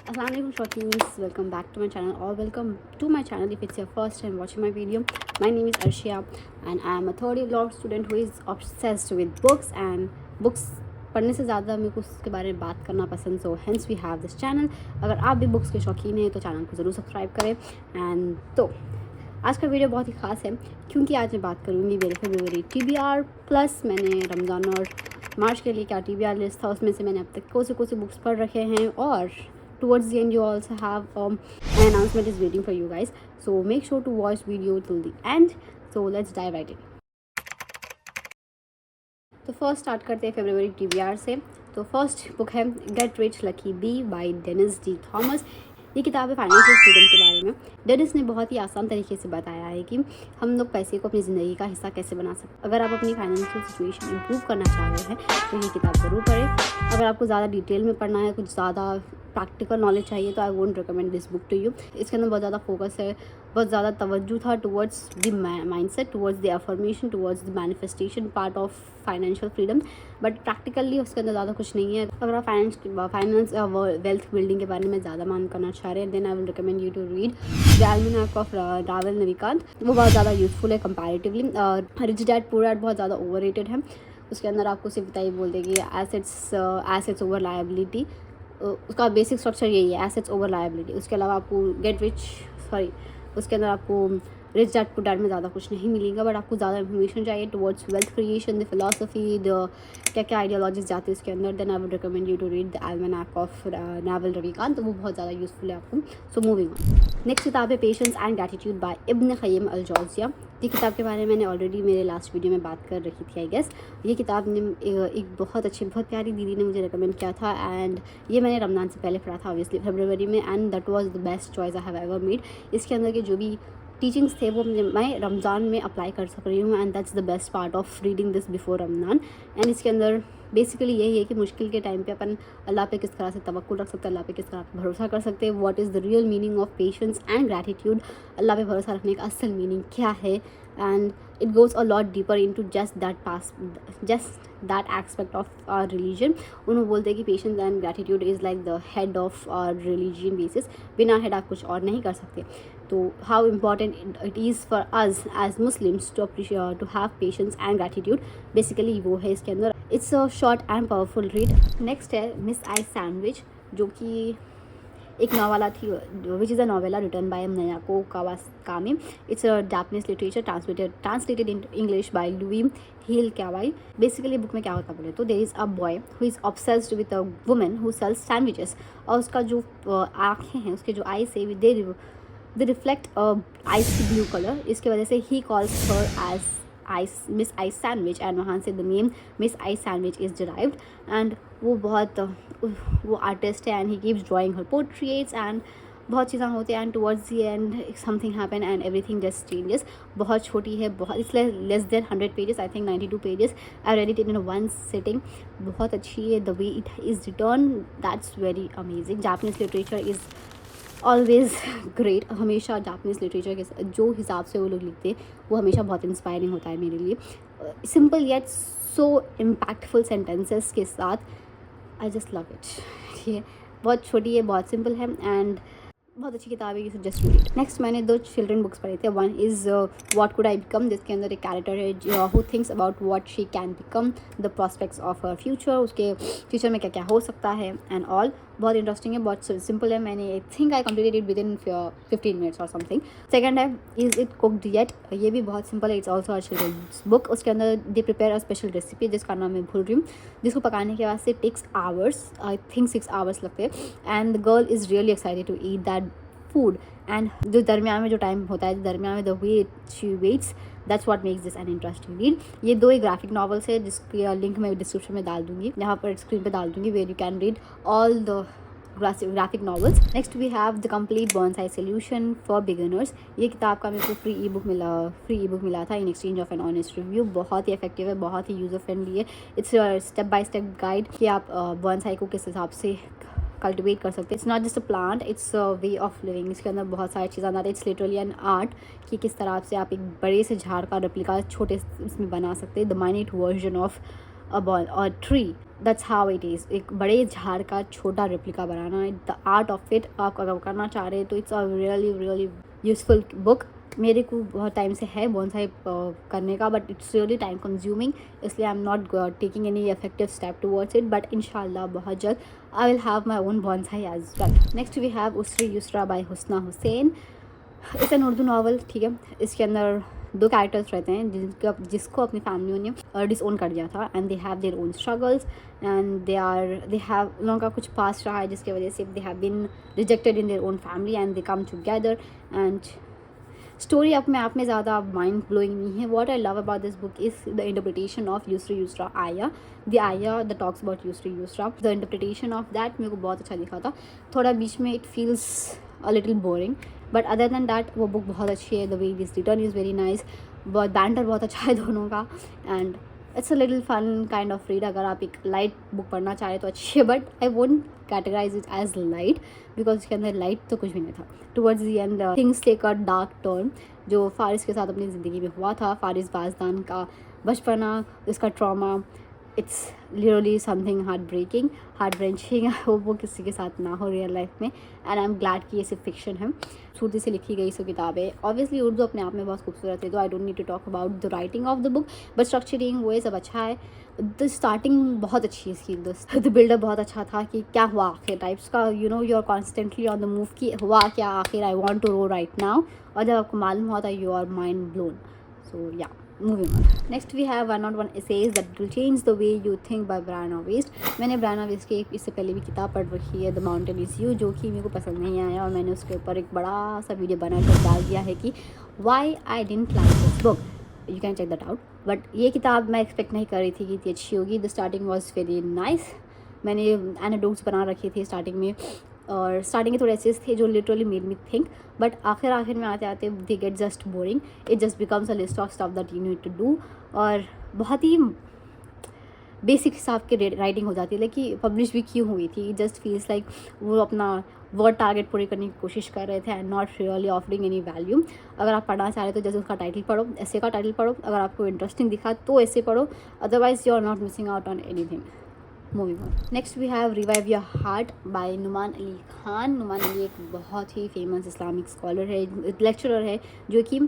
Assalamualaikum Shokins, welcome back to my channel or welcome to my channel if it's your first time watching my video. My name is Arshia and I am a third year law student who is obsessed with books and books पढ़ने से ज़्यादा मेरे को उसके बारे में बात करना पसंद, so hence we have this channel. अगर आप भी बुक्स के शौकीन हैं तो चैनल को ज़रूर सब्सक्राइब करें. एंड तो आज का वीडियो बहुत ही ख़ास है क्योंकि आज मैं बात करूँगी मेरे फरवरी TBR प्लस. मैंने रमज़ान और मार्च के लिए क्या TBR लिस्ट था उसमें से मैंने अब तक कौन से बुक्स पढ़ रखे हैं, और towards the end you also have an announcement is waiting for you guys, so make sure to watch video till the end. So let's dive right in. तो फर्स्ट स्टार्ट करते हैं फरवरी TBR से. तो फर्स्ट बुक है get rich lucky B by Denise D Thomas. ये किताब है फाइनेंशियल फ्रीडम के बारे में. डेनिस ने बहुत ही आसान तरीके से बताया है कि हम लोग पैसे को अपनी ज़िंदगी का हिस्सा कैसे बना सकते. अगर आप अपनी फाइनेंशियल सिचुएशन इंप्रूव करना चाह रहे हैं तो ये किताब ज़रूर पढ़ें. अगर आपको ज़्यादा डिटेल में पढ़ना है, कुछ ज़्यादा प्रैक्टिकल नॉलेज चाहिए तो I won't recommend this book to you. इसके अंदर बहुत ज़्यादा फोकस है, बहुत ज़्यादा तवज्जो था towards the mindset, towards the affirmation, towards the manifestation part of financial freedom. But practically उसके अंदर ज़्यादा कुछ नहीं है. अगर आप फाइनेंस वेल्थ बिल्डिंग के बारे में ज़्यादा मान करना चाह रहे हैं then I will recommend you to read the almanack of Naval Ravikant. वो बहुत ज़्यादा यूजफुल है comparatively. Rich dad poor dad बहुत ज़्यादा ओवररेटेड है. उसके अंदर आपको सिर्फ बताइए बोल देगी एसेट्स ओवर लायबिलिटी. उसका बेसिक स्ट्रक्चर यही है, एसेट्स ओवर लायबिलिटी. उसके अलावा आपको उसके अंदर आपको रिच डैड पुअर डैड में ज़्यादा कुछ नहीं मिलेगा. बट आपको ज़्यादा इन्फॉर्मेशन चाहिए towards wealth creation, the philosophy, the क्या क्या आइडियोलॉजीज जाती है उसके अंदर, then I would recommend you to read the almanack of Naval Ravikant. तो वो बहुत ज़्यादा यूजफुल है आपको. So moving on. नेक्स्ट किताब है पेशेंस एंड ग्रैटिट्यूड बाय इब्न क़य्यिम अल जौज़िया. ये किताब के बारे में मैंने ऑलरेडी मेरे लास्ट वीडियो में बात कर रही थी आई गेस. ये किताब ने एक बहुत प्यारी दीदी ने मुझे रिकमेंड किया था एंड ये मैंने रमज़ान से पहले पढ़ा था ऑब्वियसली फरवरी में, and that was the best choice I have ever made. इसके अंदर के जो भी टीचिंग्स थे वो मैं रमज़ान में अप्लाई कर सक रही हूँ and that's the best part of reading this before Ramzan. And इसके अंदर बेसिकली यही है कि मुश्किल के टाइम पे अपन अल्लाह पे किस तरह से तवक्कुल रख सकते हैं, अल्लाह पे किस तरह भरोसा कर सकते हैं, what is the real meaning of patience and gratitude. Allah पे भरोसा रखने का असल मीनिंग क्या है, and it goes a lot deeper into just that aspect of our religion. उन्होंने बोलते हैं कि patience and gratitude is like the head of our religion basis. बिना हेड आप कुछ और नहीं कर सकते. तो how important it is for us as Muslims to have patience and gratitude, basically वो है इसके अंदर. It's a short and powerful read. Next है मिस आई सैंडविच, जो कि एक नॉवेला थी which is a novella written by नयाको Kawakami. It's a Japanese literature translated in English by Louise Heal Kawai. Basically book में क्या होता बोले तो there is a boy who is obsessed with a woman who sells sandwiches. और उसका जो आँखें हैं, उसके जो आईज है they reflect ice blue colour. इसकी वजह से ही calls her as miss ice sandwich and वहाँ से the name miss ice sandwich is derived. And वो आर्टिस्ट है and he keeps drawing her portraits and बहुत चीज़ें होती हैं and towards the and something happen and everything just changes. बहुत छोटी है, बहुत इसलिए less than 100 pages, I think 92 pages. I read it in one sitting. बहुत अच्छी है. The way it is return that's very amazing. Japanese literature is always great. हमेशा Japanese literature के जो हिसाब से वो लोग लिखते हैं वो हमेशा बहुत इंस्पायरिंग होता है मेरे लिए. Simple yet so impactful sentences के साथ. I just love it. ठीक है, बहुत छोटी है, बहुत सिंपल है एंड बहुत अच्छी किताब है. You should just read it. Next मैंने 2 चिल्ड्रन बुक्स पढ़े थे. One is what could I become, जिसके अंदर एक कैरेक्टर है who thinks about what she can become, the prospects of her future. उसके फ्यूचर में क्या क्या हो सकता है एंड ऑल. बहुत इंटरेस्टिंग है, बहुत सिंपल है. मैंने I think I completed it within 15 minutes और समथिंग. सेकंड है इज़ इट कुक्ड येट. ये भी बहुत सिंपल है. It's also a children's book. उसके अंदर they prepare a special recipe जिसका नाम मैं भूल रही हूँ, जिसको पकाने के वास्ते takes hours, I think 6 hours लगते हैं. And the girl is really excited to eat that food. And जो दरमियान में जो टाइम होता है, दरमियान में the way she waits, that's what makes this an interesting read. ये 2 ही ग्राफिक नॉवल्स है जिसकी लिंक मैं डिस्क्रिप्शन में डाल दूँगी, यहाँ पर स्क्रीन पे डाल दूँगी, where you can read all the graphic novels. Next we have the complete bonsai solution for beginners. ये किताब का मेरे को फ्री ई बुक मिला था in exchange of an honest review. बहुत ही इफेक्टिव है, बहुत ही यूज़र फ्रेंडली है. It's step by step guide कि आप बॉन्साई को किस हिसाब से कल्टिवेट कर सकते हैं. It's not just a plant, it's a way of living. इसके अंदर बहुत सारी चीज़ें आती है. इट्स लिटरली एन आर्ट कि किस तरह से आप एक बड़े से झाड़ का रेप्लिका छोटे इसमें बना सकते हैं. The minute version of a tree. That's how it is. एक बड़े झाड़ का छोटा रेप्लिका बनाना है. द आर्ट ऑफ इट आप अगर करना चाह रहे हैं तो it's a really useful book. मेरे को बहुत टाइम से है बोनसाई करने का, but it's really time consuming, इसलिए I am not taking any effective step towards it. But इंशाल्लाह बहुत जल्द I will have my own bonsai as well. Next we have Usri Yusra by Husna Hussain. It's an Urdu novel. ठीक है, इसके अंदर 2 कैरेक्टर्स रहते हैं जिसको अपनी फैमिलियों ने डिसओन कर दिया था, and they have their own struggles, and they have उन लोगों का कुछ पास्ट रहा है जिसकी वजह से they have been rejected in their own family and they come together. And story अपने आप में ज़्यादा माइंड ब्लोइंग नहीं है. What I love about this book is the interpretation of Usri Yusra आया. द आया the talks about Usri Yusra, the interpretation of that मेरे को बहुत अच्छा दिखा था. थोड़ा बीच में it feels a little boring, but other than that वो बुक बहुत अच्छी है. The way it is written is very nice. बहुत बैंटर बहुत अच्छा है दोनों का, and it's a little fun kind of read. अगर आप एक लाइट बुक पढ़ना चाह रहे तो अच्छी है, but I won't categorize it as light because उसके अंदर लाइट तो कुछ भी नहीं था. Towards the end things take a dark turn, जो फारिस के साथ अपनी ज़िंदगी में हुआ था. फारिस बाजदान का बचपना, उसका trauma, it's literally something heart breaking. वो किसी के साथ ना हो रियल लाइफ में, एंड आई एम ग्लैड कि ये सिर्फ फिक्शन है. खूबसूरती से लिखी गई सो किताबें. ऑब्वियसली उर्दू अपने आप में बहुत खूबसूरत है, तो I don't need to talk about the writing of the book, but structuring वो ये सब अच्छा है. द स्टार्टिंग बहुत अच्छी है इसकी. द बिल्डअप बहुत अच्छा था कि क्या हुआ आखिर टाइप्स का, you know, you are constantly on the move कि हुआ क्या आखिर, आई वॉन्ट टू रो राइट नाउ. और जब आपको मालूम होता है you are mind blown. So या moving on. Next we have 101 essays that will change the way you think by Brianna Wiest. मैंने Brianna Wiest की इससे पहले भी किताब पढ़ रखी है, The Mountain Is You, जो कि मेरे को पसंद नहीं आया, और मैंने उसके ऊपर एक बड़ा सा वीडियो बनाकर डाल दिया है कि why I didn't like this book. You can check that out. But ये किताब मैं एक्सपेक्ट नहीं कर रही थी कि इतनी अच्छी होगी. The starting was very nice. मैंने एनेक्डोट्स बना रखे थे स्टार्टिंग में, और स्टार्टिंग के थोड़े एसेस थे जो literally made me think, but आखिर में आते आते they get just boring. It just becomes a list of stuff that you need to do, और बहुत ही बेसिक हिसाब के राइटिंग हो जाती है. लेकिन पब्लिश भी क्यों हुई थी, जस्ट फील्स लाइक वो अपना वर्ड टारगेट पूरी करने की कोशिश कर रहे थे and not really offering any value. अगर आप पढ़ना चाह रहे तो जैसे उसका टाइटल पढ़ो, ऐसे का टाइटल पढ़ो. अगर आपको इंटरेस्टिंग दिखा तो ऐसे पढ़ो, otherwise you are not missing out on anything. Moving on. Next we have revive your heart by Nouman Ali Khan. Nouman Ali एक बहुत ही फेमस इस्लामिक स्कॉलर है, लेक्चरर है, जो कि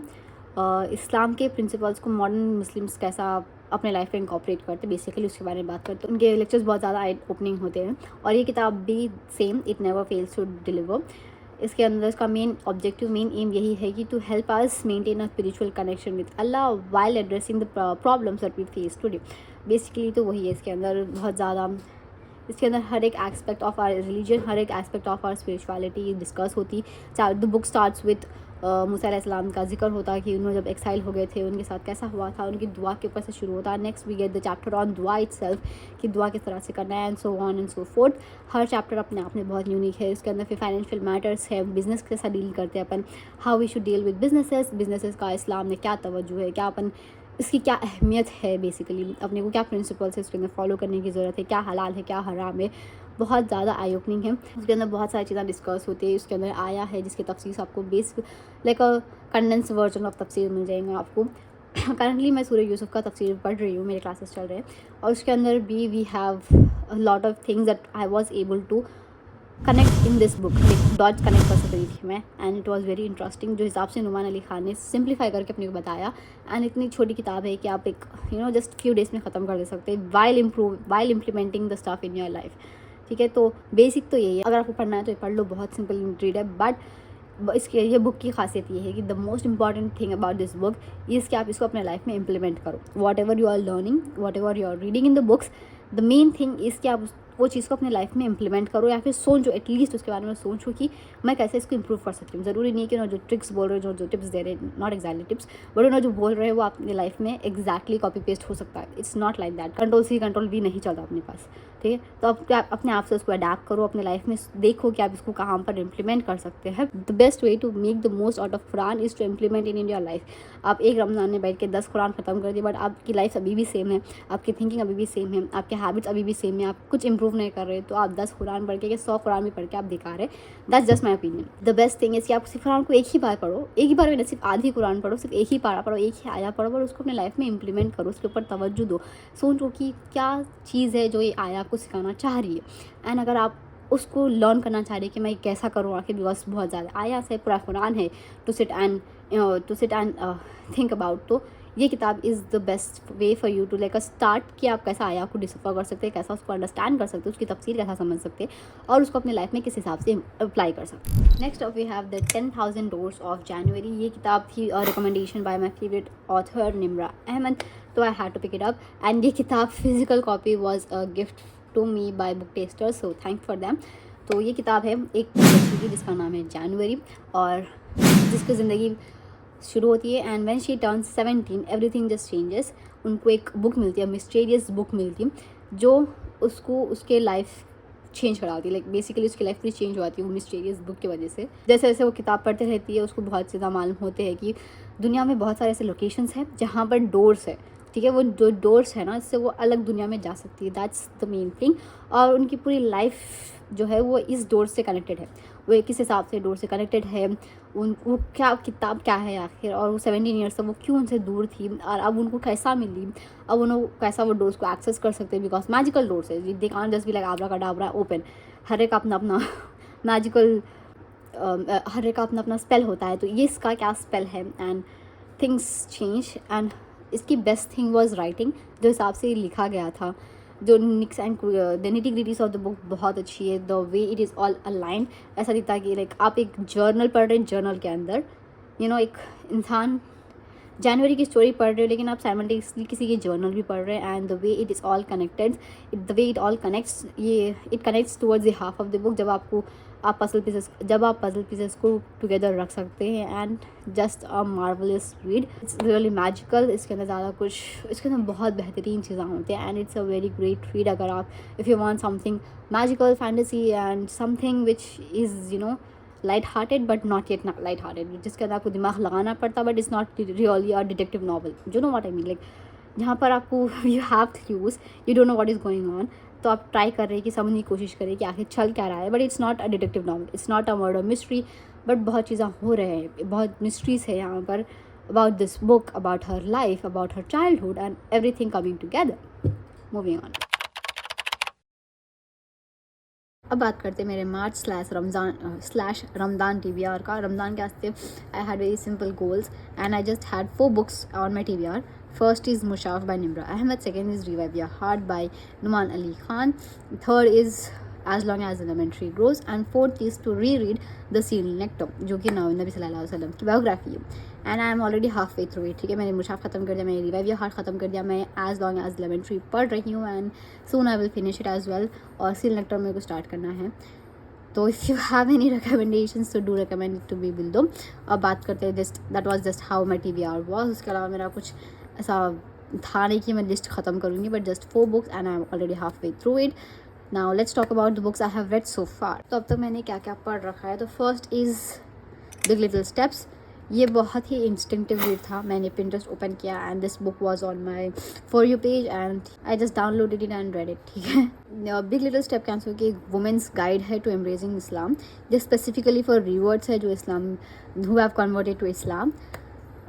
इस्लाम के प्रिंसिपल्स को मॉडर्न मुस्लिम्स कैसा अपने लाइफ में इंकॉपरेट करते, बेसिकली उसके बारे में बात करते. उनके लेक्चर्स बहुत ज़्यादा आई ओपनिंग होते हैं, और ये किताब भी same, it never fails to deliver. इसके अंदर इसका मेन एम यही है कि to help us maintain a spiritual connection with Allah while addressing the problems that we face today. Basically तो वही है. इसके अंदर बहुत ज़्यादा, इसके अंदर हर एक एस्पेक्ट ऑफ आवर रिलीजन, हर एक aspect of our spirituality discuss होती. The book starts with Musa अलैहिस्सलाम का जिक्र होता है कि उन्होंने जब एक्साइल हो गए थे उनके साथ कैसा हुआ था, उनकी दुआ के ऊपर से शुरू होता है. Next we get the chapter on दुआ इटसेल्फ, कि दुआ किस तरह से करना है, and so on and so forth. हर चैप्टर अपने आप में बहुत यूनिक है. इसके अंदर फिर फाइनेंशियल मैटर्स है, बिजनेस कैसा डील करते हैं अपन, how we should deal with businesses का इस्लाम में क्या तवज्जो है, क्या अपन इसकी क्या अहमियत है, बेसिकली अपने को क्या प्रिंसिपल्स है इसके अंदर फॉलो करने की ज़रूरत है, क्या हलाल है क्या हराम है. बहुत ज़्यादा आई ओपनिंग है. उसके अंदर बहुत सारी चीज़ें डिस्कस होती है. उसके अंदर आया है जिसकी तफसीर आपको basic like a condense version of तफसीर मिल जाएगा आपको. करंटली मैं सूरह यूसुफ का तफसीर पढ़ रही हूँ, मेरे क्लासेस चल रहे हैं, और उसके अंदर भी we have a lot of things that I was able to connect in this book. Dots connect कर सक रही थी मैं, and it was very interesting. जो हिसाब से नुमान अली खान ने सिंप्लीफाई करके अपने को बताया, एंड इतनी छोटी किताब है कि आप एक जस्ट फ्यू डेज़ में ख़त्म कर दे सकते हैं while implementing the stuff in your life. ठीक है, तो बेसिक तो यही है. अगर आपको पढ़ना है तो ये पढ़ लो, बहुत सिंपल रीड है. बट इसके ये बुक की खासियत ये है कि the most important thing about this book is कि आप इसको अपने लाइफ में इम्प्लीमेंट करो. Whatever you are learning, whatever you are reading in the books, the main thing is कि आप वो चीज़ को अपने लाइफ में इम्प्लीमेंट करो, या फिर सोचो, एटलीस्ट उसके बारे में सोचो कि मैं कैसे इसको इंप्रूव कर सकती हूँ. ज़रूरी नहीं कि जो ट्रिक्स बोल रहे हैं, जो टिप्स दे रहे हैं, नॉट एक्जैक्टली टिप्स, बट जो बोल रहे हैं वो आपकी लाइफ में एक्जैक्टली कॉपी पेस्ट हो सकता है. It's not like that. Control भी नहीं चलता अपने पास. ठीक है, तो आप अपने आप से उसको अडैप्ट करो, अपने लाइफ में देखो कि आप इसको कहाँ पर इम्प्लीमेंट कर सकते हैं. The best way to make the most out of Quran is to implement in your life. आप एक रमज़ान में बैठ के 10 कुरान ख़त्म कर दिए, बट आपकी लाइफ अभी भी सेम है, आपकी थिंकिंग अभी भी सेम है, आपके हैबिट्स अभी भी सेम है, आप कुछ इंप्रूव प्रूव नहीं कर रहे तो आप 10 कुरान पढ़ के या 100 कुरान भी पढ़ के आप दिखा रहे, that's just my opinion. The best thing is कि आप सिर्फ कुरान को एक ही बार पढ़ो, एक ही बार में नहीं, सिर्फ आधी कुरान पढ़ो, सिर्फ एक ही पारा पढ़ो, एक ही आया पढ़ो, और उसको अपने लाइफ में इंप्लीमेंट करो, उसके ऊपर तवज्जो दो, सोचो कि क्या चीज़ है जो ये आया आपको सिखाना चाह रही है। एंड अगर आप उसको लर्न करना चाह रहे हैं कि मैं कैसा करूँ आखिर, बिकॉज बहुत ज़्यादा आया है, पूरा कुरान है to sit and think about, तो ये किताब is the best way for you to like a start कि आप कैसा आया को डिसफर कर सकते हैं, कैसा उसको अंडरस्टैंड कर सकते हैं, उसकी तफसीर कैसा समझ सकते हैं और उसको अपने लाइफ में किस हिसाब से अप्लाई कर सकते हैं। Next of we have the 10,000 doors of January. ये किताब थी recommendation by my favourite author Nimra Ahmed, तो I had to pick it up. And ये किताब physical copy was a gift to me by book tasters, so thank for them. तो ये किताब है एक बच्ची की जिसका नाम है जनवरी, और जिसकी ज़िंदगी शुरू होती है and when she turns 17 everything just changes. उनको एक बुक मिलती है, मिस्टीरियस बुक मिलती है, जो उसको उसके लाइफ चेंज कराती है, लाइक बेसिकली उसकी लाइफ पूरी चेंज हो जाती है वो मिस्टीरियस बुक की वजह से। जैसे जैसे वो किताब पढ़ते रहती है उसको बहुत ज़्यादा मालूम होते हैं कि दुनिया में बहुत सारे ऐसे लोकेशंस हैं जहाँ पर डोर्स है, ठीक है, वो जो डोर्स है ना इससे वो अलग दुनिया में जा सकती है, दैट्स द मेन थिंग। और उनकी पूरी लाइफ जो है वो इस डोर से कनेक्टेड है, वो किस हिसाब से डोर से कनेक्टेड है, वो क्या किताब क्या है आखिर, और वो 17 ईयर्स तक वो क्यों उनसे दूर थी और अब उनको कैसा मिली, अब उन्होंने कैसा वो डोर्स को एक्सेस कर सकते हैं, बिकॉज मैजिकल डोर्स है, they can't just be like abracadabra open. हर एक अपना अपना मैजिकल हर एक का अपना अपना स्पेल होता है, तो ये इसका क्या स्पेल है एंड थिंग्स चेंज। एंड इसकी बेस्ट थिंग वाज राइटिंग, जो हिसाब से लिखा गया था, जो nicks and the nitty gritties of the book बहुत अच्छी है, the way it is all aligned. ऐसा दिखता है कि लाइक आप एक जर्नल पढ़ रहे हैं, जर्नल के अंदर एक इंसान जनवरी की स्टोरी पढ़ रहे हो लेकिन आप साइमल्टेनियसली किसी की जर्नल भी पढ़ रहे हैं, and the way it is all connected, the way it all connects, ये it connects towards the half of the book, जब आप पजल पीसेस को टुगेदर रख सकते हैं। And just a marvellous read, it's really magical. इसके अंदर ज़्यादा कुछ, इसके अंदर बहुत बेहतरीन चीज़ें होती हैं, and it's a very great read अगर आप if you want something magical fantasy and something which is light hearted but not yet light hearted, जिसके अंदर आपको दिमाग लगाना पड़ता but it's not really a detective novel, जो know what I mean, like जहाँ पर आपको you have clues, you don't know what is going on, तो आप ट्राई कर रहे हैं कि समझने की कोशिश करें कि आखिर चल क्या रहा है, but it's not a detective novel, it's not a murder mystery, but बहुत चीज़ें हो रहे हैं, बहुत मिस्ट्रीज है यहाँ पर about this book, about her life, about her childhood and everything coming together. Moving on, अब बात करते हैं मेरे मार्च स्लैश रमदान TBR का। रमदान के वास्ते I had very simple goals and I just had 4 books on my TBR। First is Mushaf by Nimra Ahmed, second is Revive Your Heart by Numan Ali Khan, third is As Long As Elementary Grows, and fourth is to reread The Seal Nectar, जो कि नबी सल्लल्लाहु अलैहि वसल्लम की biography है। And I am already half way through it, ठीक है, मैंने मुशाफ ख़त्म कर दिया, मैंने रिवाइव योर हार्ट ख़त्म कर दिया, मैं एज लॉन्ग एज एलिमेंट्री पढ़ रही हूँ and soon I will finish it as well, और सील नेक्टर मेरे को स्टार्ट करना है। तो if you have any recommendations तो do recommend it to be will दो। अब बात करते हैं just that was just how my TBR was. उसके अलावा मेरा कुछ ऐसा था नहीं कि मैं लिस्ट ख़त्म करूँगी, but just 4 books and I am already half way through it. Now let's talk about the books I have read so far. तो अब तक मैंने क्या क्या पढ़ रखा है, तो first is big little steps. ये बहुत ही इंस्टिंक्टिव रीड था, मैंने पिंटरेस्ट ओपन किया and this book was on my for you page and I just downloaded it and read it, ठीक है। बिग लिटिल स्टेप कैंसर की एक वुमेंस गाइड है टू एम्ब्रेसिंग इस्लाम, जो स्पेसिफिकली फॉर रिवर्ड्स है जो इस्लाम who have converted to Islam,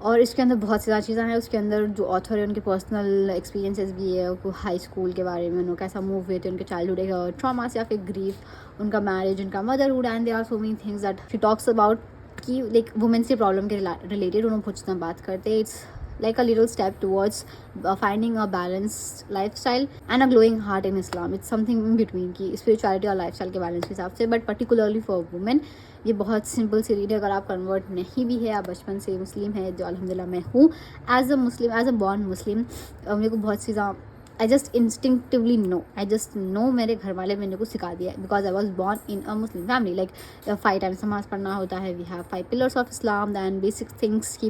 और इसके अंदर बहुत ज़्यादा चीज़ें हैं। उसके अंदर जो ऑथर है उनके पर्सनल एक्सपीरियंसेस भी है, उनको हाई स्कूल के बारे में, उन्होंने कैसा मूव हुए थे, उनके चाइल्डहुड ट्रॉमास या फिर ग्रीफ, उनका मैरिज, उनका motherhood, and they are so many things that she talks about कि लाइक वुमेन्स के प्रॉब्लम के रिलेटेड उन्होंने बहुत ज़्यादा बात करते हैं। It's like a little step towards finding a balanced lifestyle and a glowing heart in Islam. It's something in between की spirituality और lifestyle के balance के हिसाब से, but particularly for women ये बहुत सिंपल सी रीड है। अगर आप कन्वर्ट नहीं भी है, आप बचपन से मुस्लिम है, जो अल्हम्दुलिल्लाह मैं हूँ as a Muslim, as a born Muslim, मेरे को बहुत सी I just instinctively know, I just know, मेरे घर वाले मैंने को सिखा दिया because I was born in a Muslim family. Like 5 times नमाज पढ़ना होता है, we have 5 pillars of Islam and basic things की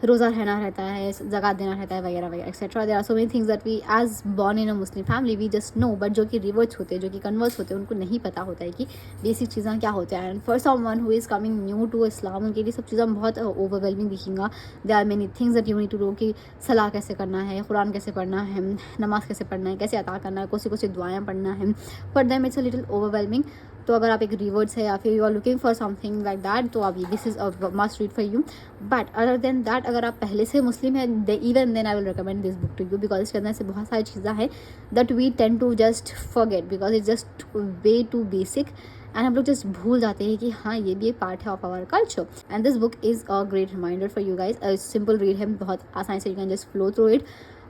रोज़ा रहना रहता है, ज़कात देना रहता है वगैरह वगैरह etcetera. There are so many things that we as born in a Muslim family we just know, but जो कि रिवर्ट्स होते हैं, जो कि कन्वर्ट्स होते हैं, उनको नहीं पता होता है कि बेसिक चीज़ें क्या होते हैं। And for someone who is coming new to Islam, उनके लिए सब चीज़ें बहुत ओवरवेलमिंग दिखेंगा। There are many things that you need to know कि सलाह कैसे करना है, कुरान कैसे पढ़ना है, नमाज़ कैसे पढ़ना है, कैसे अता करना है, कौन सी दुआएँ पढ़ना है। For them it's a little overwhelming. तो अगर आप एक रिवर्ट्स है या फिर you are looking for something like that, तो अभी this is a must read for you. But other than that, अगर आप पहले से मुस्लिम है, even then I will recommend this book to you, because इसके अंदर से बहुत सारी चीज़ें हैं that we tend to just forget because it's just way too basic. And हम लोग जस्ट भूल जाते हैं कि हाँ ये भी एक पार्ट है of our culture. And this book is a great reminder for you guys. Simple read है, बहुत आसानी से you can just flow through it.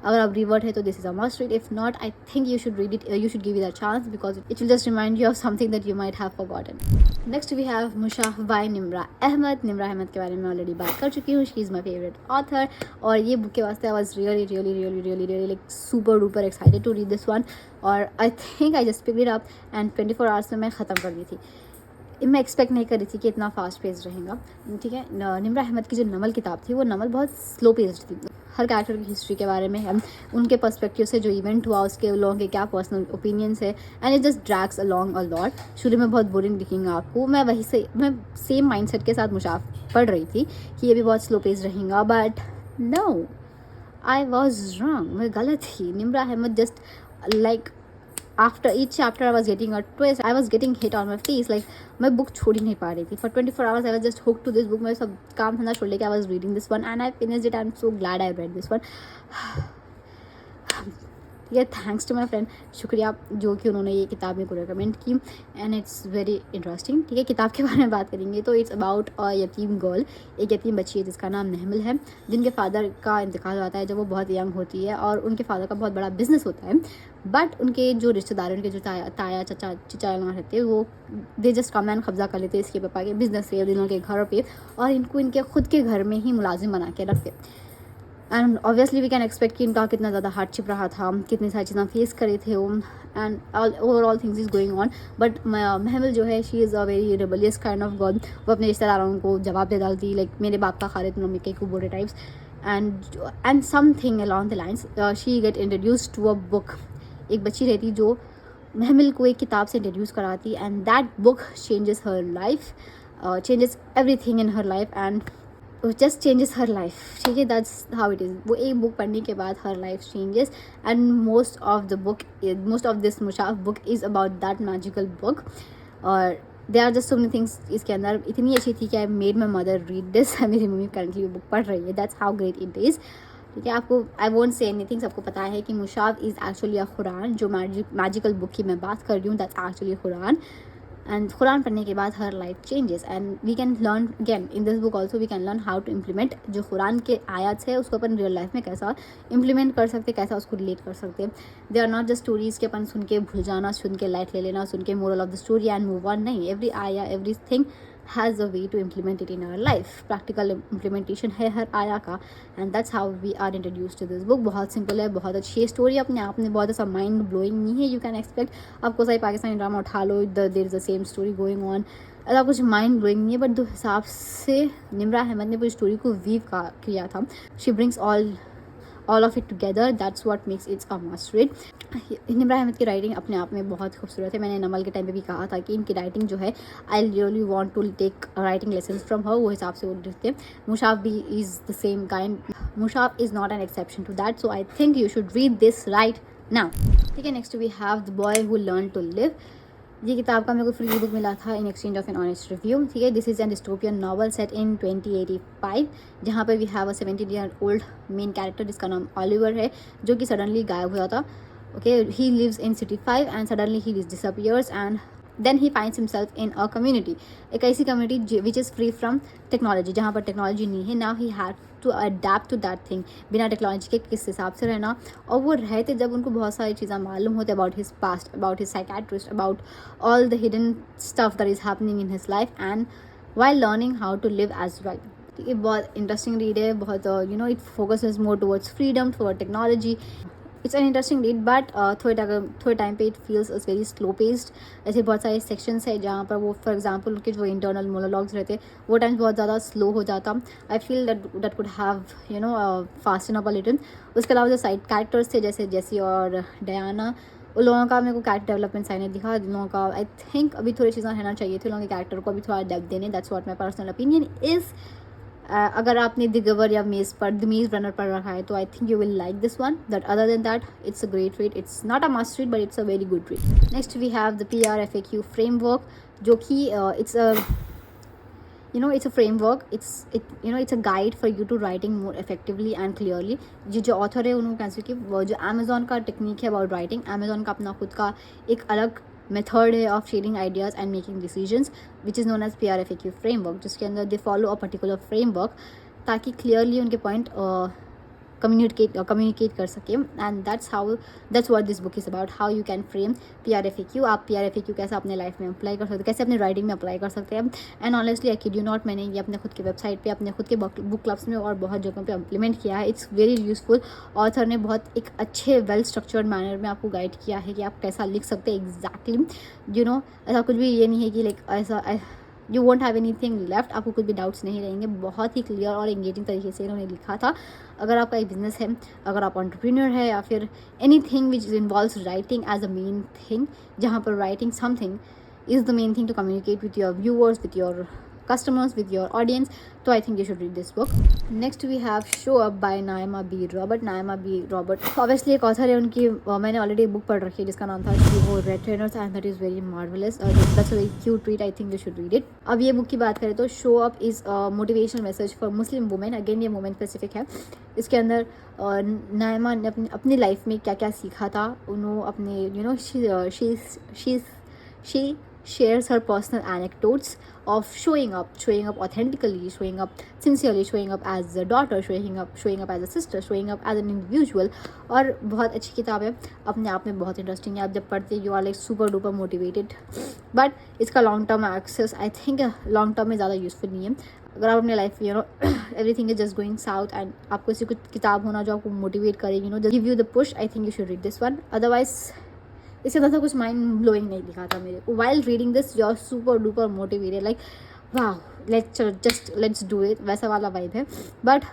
अगर आप रिवर्ट है तो this is a must read. If not, I think you should read it, you should give it a chance because it will just remind you of something that you might have forgotten. Next we have मुशाफ bye Nimra Ahmed. Nimra Ahmed के बारे में already बात कर चुकी हूँ। She is my favourite author, और ये book के वास्ते I was really like super duper excited to read this one. और I think I just picked it up and 24 hours में मैं ख़त्म कर दी थी। मैं एक्सपेक्ट नहीं कर रही थी कि इतना फास्ट पेस रहेगा। ठीक है, निम्रा अहमद की जो नमल किताब थी वो नमल बहुत स्लो पेस्ड थी। हर कैरेक्टर की हिस्ट्री के बारे में हम उनके पर्सपेक्टिव से जो इवेंट हुआ उसके लोगों के क्या पर्सनल ओपिनियंस है, and it just drags along a lot. शुरू में बहुत बोरिंग दिखेंगे आपको। मैं मैं सेम माइंडसेट के साथ मुशाफ पढ़ रही थी कि ये भी बहुत स्लो पेस रहेगा, but no, I was wrong. मैं गलत थी। Nimra Ahmed just like after each chapter I was getting a twist, I was getting hit on my face, like मैं बुक छोड़ ही नहीं पा रही थी। For 24 hours I was just hooked to this book। मैं सब काम धंधा छोड़ लेके I was reading this one and I finished it। I'm so glad I read this one। ये थैंक्स टू माई फ्रेंड, शुक्रिया जो कि उन्होंने ये किताब मेरे को रिकमेंड की, एंड इट्स वेरी इंटरेस्टिंग। ठीक है, किताब के बारे में बात करेंगे तो इट्स अबाउट अ यतीम गर्ल, एक यतीम बच्ची है जिसका नाम नहमल है, जिनके फादर का इंतकाल होता है जब वो बहुत यंग होती है, और उनके फादर का बहुत बड़ा बिजनेस होता है। बट उनके जो रिश्तेदार, उनके जो ताया चाचा चिचा रहते हैं, वो दे जस्ट कम एंड कब्जा कर लेते हैं इसके पापा के बिजनेस पे, इन के घर पे, और इनको इनके खुद के घर में ही मुलाजिम बना के रखते। And obviously we can expect कि इनका कितना ज़्यादा हार्डशिप रहा था, कितनी सारी चीज़ें फेस करे थे वो, and overall things is going on. But Mehmal जो है, she is a very rebellious kind of girl. वो अपने रिश्तेदारों को जवाब दे डालती, लाइक मेरे बाप का खा रहे तुम मम्मी के बोरे types, and something along the lines she get introduce to a book. एक बच्ची रहती जो महमल को एक किताब से इंट्रोड्यूस कराती, and that book changes her life, changes everything in her life, and just changes her life. ठीक है, दैट्स हाउ इट इज़। वो एक बुक पढ़ने के बाद हर life changes, and most of this Mushaf book is about that magical book. और they are just so many things इसके अंदर। इतनी अच्छी थी कि I made my mother read this. मेरी मम्मी करंटली वो बुक पढ़ रही है। That's how great it is. ठीक है, आपको आई वोंट से एनीथिंग, सबको पता है कि मुशाफ इज़ एक्चुअली अ कुरान। जो मैजिकल बुक की मैं बात कर रही हूँ, दैट्स एक्चुअली कुरान। एंड कुरान पढ़ने के बाद हर life changes, and we can learn again in this book also, we can learn how to implement जो कुरान के आयत है उसको अपन रियल लाइफ में कैसा इम्प्लीमेंट कर सकते, कैसा उसको रिलेट कर सकते हैं। They are not just stories के अपन सुन के भूल जाना, सुन के लाइट ले लेना, सुन के moral of the story and move on. नहीं, एवरी आया, everything has a way to implement it in our life. Practical implementation है हर आया का, and that's how we are introduce to this book. बहुत सिंपल है, बहुत अच्छी है स्टोरी अपने आप में, बहुत ऐसा माइंड ब्लोइंग नहीं है। यू कैन एक्सपेक्ट आपको सही पाकिस्तानी ड्रामा उठा लो, there is the same story going on, ऐसा कुछ माइंड ब्लोइंग नहीं है। बट जो हिसाब से निम्रा अहमद ने पूरी स्टोरी को वीव किया था, she brings all of it together, that's what makes it's a must read. Nimra Ahmed की राइटिंग अपने आप में बहुत खूबसूरत है। मैंने नमल के टाइम पे भी कहा था कि इनकी राइटिंग जो है, I really want to take writing lessons from her. वो हिसाब से वो लिखते हैं। मुशाफ भी is the same kind. Mushaf is not an exception to that, so I think you should read this right now. ठीक है, next we have the boy who learn to live. ये किताब का मेरे को फ्री बुक मिला था in exchange of an honest review. ठीक है, this is an dystopian novel set in 2085, जहाँ पर we have a 17-year-old main character जिसका नाम ऑलिवर है, जो कि सडनली गायब हुआ था। Okay, he lives in city 5 and suddenly he disappears, and then he finds himself in a community, एक ऐसी community which is free from technology, जहाँ पर टेक्नोलॉजी नहीं है। Now he had to adapt to that thing, बिना technology के किस हिसाब से रहना। और वो रहते जब उनको बहुत सारी चीज़ें मालूम होती about his past, about his psychiatrist, about all the hidden stuff that is happening in his life, and while learning how to live as well. ये बहुत इंटरेस्टिंग रीड है, बहुत it focuses more towards freedom, toward technology. It's an interesting read, but थोड़े time पे it feels it's very slow paced. ऐसे बहुत सारे sections है जहाँ पर वो फॉर एग्जांपल उनके जो इंटरनल मोनोलॉग्स रहते हैं वो टाइम्स बहुत ज़्यादा स्लो हो जाता। I feel that could have fasten up a little. उसके अलावा जो साइड कैरेक्टर्स थे जैसे जेसी और डयाना, उन लोगों का मेरे को कैरेक्टर डेवलपमेंट सही नहीं दिखा। उन लोगों का आई थिंक अभी थोड़ी चीज़ें रहना चाहिए थे, उन लोगों के कैरेक्टर को अभी थोड़ा डेप्थ देने। That's what my personal opinion is. अगर आपने द गवर या मेज पर द मेज रनर पढ़ रखा है तो I think you will like this one, that other than that it's a great read. It's not a must read but it's a very good read. Next we have the PRFAQ framework, जो कि it's a it's a framework, it's a guide for you to writing more effectively and clearly। ये जो author है उन्होंने कैसे कि वो जो अमेजोन का टेक्निक है अबाउट राइटिंग, अमेजोन का अपना खुद का एक अलग मेथड है of sharing ideas and making decisions which is known as PRFAQ framework, जिसके अंदर they follow a particular framework ताकि क्लियरली उनके पॉइंट कम्युनिकेट कर सके। And that's what this book is about, how you can frame PRFAQ। आप PRFAQ कैसे अपने life में अप्लाई कर सकते हैं, कैसे अपने राइटिंग में अप्लाई कर सकते हैं। And honestly I kid you not, मैंने ये अपने खुद के वेबसाइट पे, अपने खुद के बुक क्लब्स में और बहुत जगहों पे इम्प्लीमेंट किया है। It's very useful. ऑथर ने बहुत एक अच्छे वेल स्ट्रक्चर्ड मैनर में आपको गाइड किया है कि आप कैसा लिख सकते हैं एग्जैक्टली। ऐसा कुछ भी ये नहीं है कि लाइक ऐसा you won't have any thing left, आपको कुछ भी डाउट्स नहीं रहेंगे। बहुत ही क्लियर और एंगेजिंग तरीके से इन्होंने लिखा था। अगर आपका एक बिजनेस है, अगर आप एंटरप्रेन्योर है, या फिर anything which involves writing as a main thing, जहाँ पर writing something is the main thing to communicate with your viewers, with your customers, with your audience, तो I think you should read this book. Next we have Show Up by Naima B. Robert. Naima B. Robert obviously एक author है उनकी, मैंने already एक book पढ़ रखी है जिसका नाम था वो Red Trainers, and that is very marvelous. That's a very cute read. I think you should read it. अब ये बुक की बात करें तो Show Up is a motivational message for Muslim women. Again ये women specific है। इसके अंदर नायमा ने अपनी लाइफ में क्या क्या सीखा था, उन्होंने अपने she shares her personal anecdotes of showing up authentically, showing up sincerely, showing up as a daughter, showing up as a sister, showing up as an individual। और बहुत अच्छी किताब है, अपने आप में बहुत इंटरेस्टिंग है। आप जब पढ़ते you are like super duper motivated, but इसका long term access I think long term में ज़्यादा यूजफुल नहीं है। अगर आप अपने life everything is just going south and आपको ऐसी कुछ किताब होना जो आपको मोटिवेट करे, give you the push, I think you should read this one. Otherwise इसके अंदर कुछ माइंड ब्लोइंग नहीं दिखा था मेरे को। While reading this you are super duper motivated, like वाह लेट्स डू इट, वैसा वाला वाइब है, बट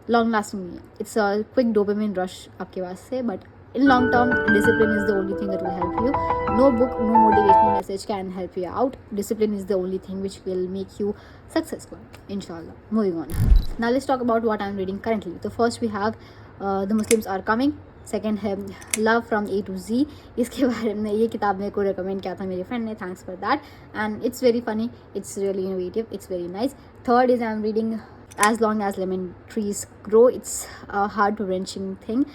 लॉन्ग लास्टिंग नहीं है। It's a quick dopamine rush आपके पास से, but in long term discipline is the only thing that will help you. No book, no motivational message can help you out. Discipline is the only thing which will make you successful, inshallah. Moving on, now let's talk about what I'm reading currently. So first we have The Muslims Are Coming. Second है love from A to Z। इसके बारे में ये किताब मेरे को recommend किया था मेरे फ्रेंड ने, thanks for that, and it's very funny, it's really innovative, it's very nice. Third is I am reading as long as lemon trees grow. It's hard to wrenching thing.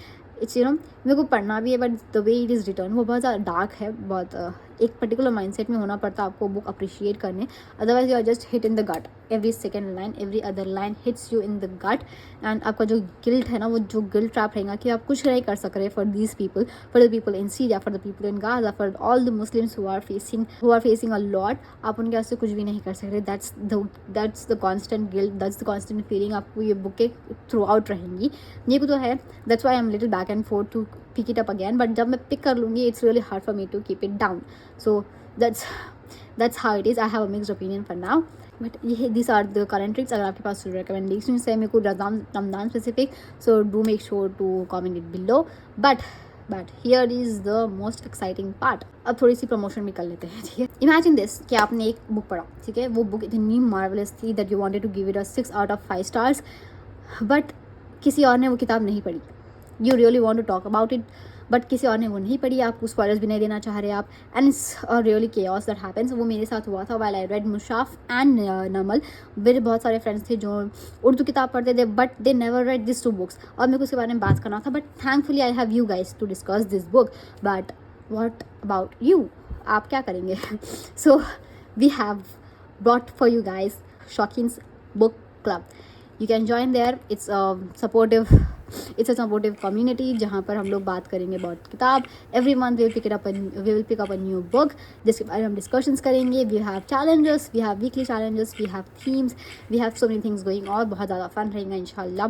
It's मेरे को पढ़ना भी है, but the way it is written वो बहुत ज़्यादा dark है, बहुत एक पर्टिकुलर माइंडसेट में होना पड़ता है आपको बुक अप्रिशिएट करने, otherwise you are just hit in the gut. Every second line, every other line hits you in the gut, and आपका जो गिल्ट है ना, वो जो गिल्ट ट्रैप रहेगा कि आप कुछ नहीं कर सक रहे for these people, for the people in Syria, for the people in Gaza, for all the Muslims who are facing a lot. आप उनके वास्ते कुछ भी नहीं कर सकते। That's the constant guilt, that's the constant feeling आपको ये बुक के थ्रू आउट रहेंगी। ये तो है, that's why I am little back and forth to pick it up again, but जब मैं पिक कर लूँगी it's really hard for me to keep it down, so that's how it is. I have a mixed opinion for now, but these are the current reads. अगर आपके पास recommendations है मेरे को Ramzan specific, so do make sure to comment it below, but here is the most exciting part. अब थोड़ी सी promotion भी कर लेते हैं, ठीक है। इमेजिन दिस कि आपने एक बुक पढ़ा, ठीक है, वो बुक इतनी मार्वलस थी that you wanted to give it a 6 out of 5 stars, but किसी और ने वो किताब नहीं पढ़ी। You really want to talk about it, but किसी और ने वो नहीं पढ़ी, आपको स्पॉयलर्स भी नहीं देना चाह रहे आप, and it's really chaos that happens। वो मेरे साथ हुआ था while I read मुशाफ एंड नमल। मेरे बहुत सारे फ्रेंड्स थे जो उर्दू किताब पढ़ते थे, but they never read these 2 books, और मेरे को उसके बारे में बात करना था, but thankfully I have you guys to discuss this book. But what about you, आप क्या करेंगे? So we have brought for you guys Shaukin's book club. You can join there. It's a supportive it's a supportive community जहाँ पर हम लोग बात करेंगे about किताब। Every month we will pick up a new book जिसके बारे में हम डिस्कशंस करेंगे। We have challenges, we have weekly challenges, we have themes, we have so many things going और बहुत ज़्यादा फन रहेगा इंशाल्लाह।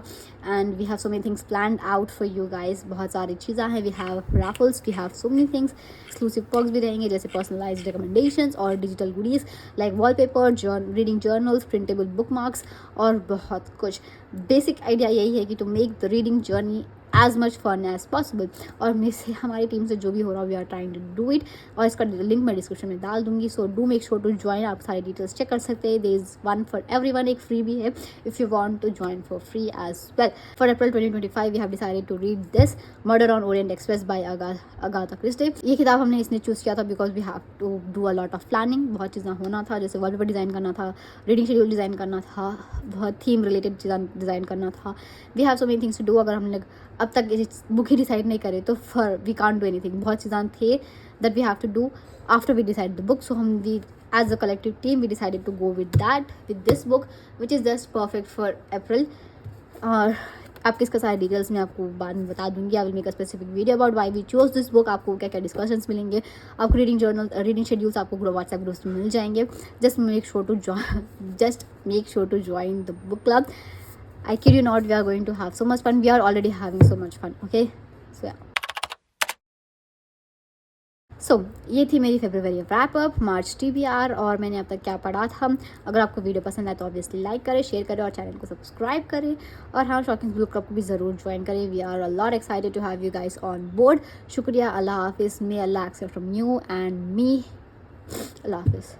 And we have so many things plan out for you guys, बहुत सारी चीज़ें हैं। We have Raffles, we have so many things, exclusive perks भी रहेंगे जैसे पर्सनलाइज्ड रिकमेंडेशंस और digital goodies like wallpaper, reading journals, printable bookmarks और बहुत कुछ। बेसिक आइडिया यही है कि to make the reading journey as much fun as possible. और मेरे से हमारी टीम से जो भी हो रहा है we are trying to do it, और इसका लिंक मैं डिस्क्रिप्शन में डाल दूंगी। So do make sure to join, आप सारी डिटेल्स चेक कर सकते हैं। There is one for everyone, एक फ्री भी है if you want to join for free as well. For April 2025 we have decided to read this Murder on Orient Express by Agatha Christie. ये किताब हमने इसने चूज़ किया था because we have to do a lot of planning. बहुत चीज़ें होना था, जैसे वॉलपेपर डिज़ाइन करना था, रीडिंग शेड्यूल डिज़ाइन करना था, बहुत थीम रिलेटेड डिज़ाइन करना था। We have so many things to do. अगर हम लोग अब तक इस बुक ही डिसाइड नहीं करे तो for we can't do anything. बहुत चीज़ें थे that we have to do after we decide the book. So हम we as a collective team we decided to go with that, with this book which is just perfect for April. और आपके इसका सारे details मैं आपको बाद में बता दूंगी। I will make a specific video about why we choose this book. आपको क्या क्या डिस्कशंस मिलेंगे, आपको रीडिंग शेड्यूल्स आपको व्हाट्सएप ग्रुप्स में मिल जाएंगे। Just make sure to join the book club. I kid you not, we are going to have so much fun. We are already having so much fun. Okay, so yeah. सो ये थी मेरी February wrap up, मार्च TBR और मैंने अब तक क्या पढ़ा था। अगर आपको वीडियो पसंद आए तो ऑब्वियसली लाइक करें, शेयर करें और चैनल को सब्सक्राइब करें। और हाँ, शॉकिंग बुक क्लब को भी ज़रूर ज्वाइन करें। We are a lot excited to have you guys on board. शुक्रिया, अल्लाह हाफिज़। मे अल्लाह accept from you and me. अल्लाह हाफिज़।